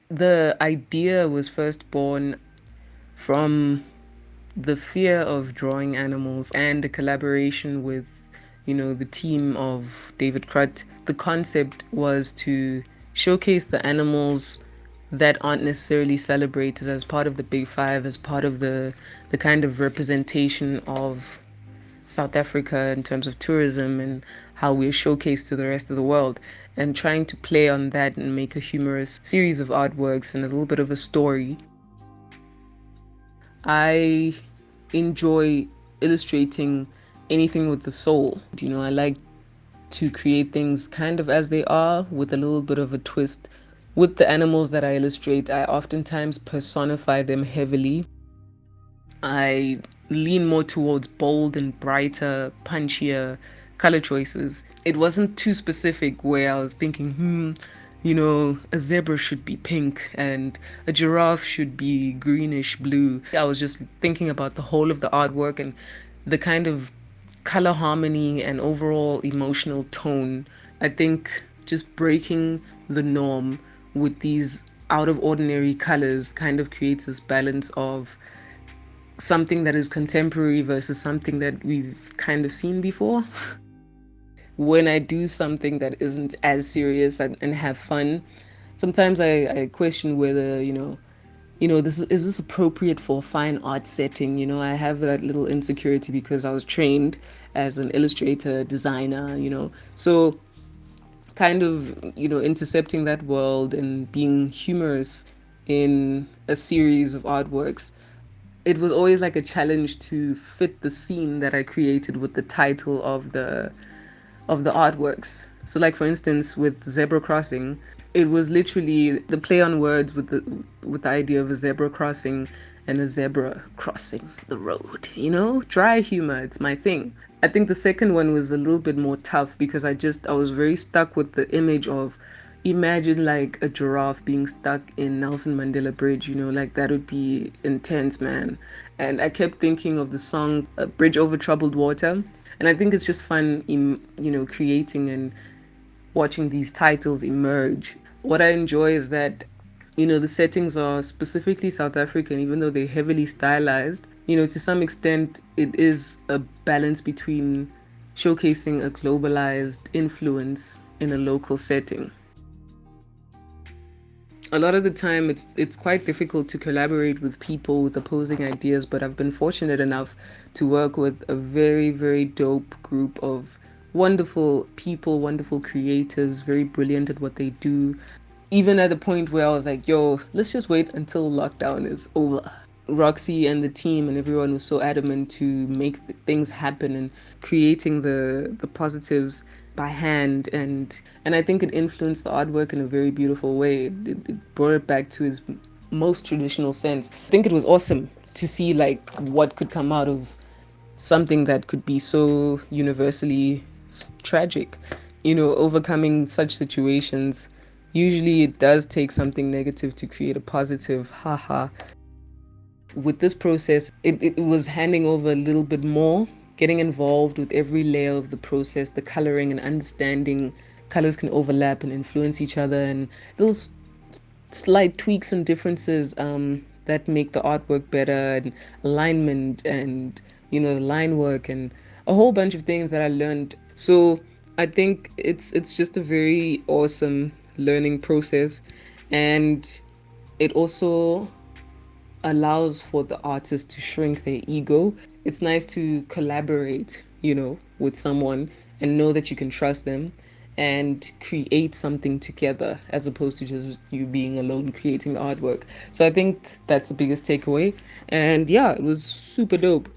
The idea was first born from the fear of drawing animals and a collaboration with, the team of David Krut. The concept was to showcase the animals that aren't necessarily celebrated as part of the Big Five, as part of the kind of representation of South Africa in terms of tourism and how we're showcased to the rest of the world, and trying to play on that and make a humorous series of artworks and a little bit of a story. I enjoy illustrating anything with the soul. I like to create things kind of as they are with a little bit of a twist. With the animals that I illustrate, I oftentimes personify them heavily. I lean more towards bold and brighter, punchier color choices. It wasn't too specific where I was thinking, a zebra should be pink and a giraffe should be greenish blue. I was just thinking about the whole of the artwork and the kind of color harmony and overall emotional tone. I think just breaking the norm with these out of ordinary colors kind of creates this balance of something that is contemporary versus something that we've kind of seen before. When I do something that isn't as serious and have fun, sometimes I question whether, this is this appropriate for a fine art setting. I have that little insecurity because I was trained as an illustrator, designer, so kind of, intercepting that world and being humorous in a series of artworks. It was always like a challenge to fit the scene that I created with the title of the artworks. So like for instance with zebra crossing, it was literally the play on words with the idea of a zebra crossing and a zebra crossing the road. Dry humor, it's my thing. I think the second one was a little bit more tough because I was very stuck with the image of, imagine like a giraffe being stuck in Nelson Mandela Bridge, like that would be intense, man. And I kept thinking of the song Bridge Over Troubled Water. And I think it's just fun, creating and watching these titles emerge. What I enjoy is that, the settings are specifically South African, even though they're heavily stylized. To some extent, it is a balance between showcasing a globalized influence in a local setting. A lot of the time it's quite difficult to collaborate with people with opposing ideas, but I've been fortunate enough to work with a very, very dope group of wonderful people, wonderful creatives, very brilliant at what they do. Even at the point where I was like, yo, let's just wait until lockdown is over. Roxy and the team and everyone was so adamant to make things happen and creating the positives by hand, and I think it influenced the artwork in a very beautiful way. It brought it back to its most traditional sense. I think it was awesome to see like what could come out of something that could be so universally tragic. Overcoming such situations, usually it does take something negative to create a positive. Haha. With this process, it was handing over a little bit more, getting involved with every layer of the process, the coloring and understanding colors can overlap and influence each other, and those slight tweaks and differences that make the artwork better, and alignment and, the line work and a whole bunch of things that I learned. So I think it's just a very awesome learning process, and it also allows for the artist to shrink their ego. It's nice to collaborate, with someone and know that you can trust them and create something together as opposed to just you being alone creating the artwork. So I think that's the biggest takeaway. And yeah, it was super dope.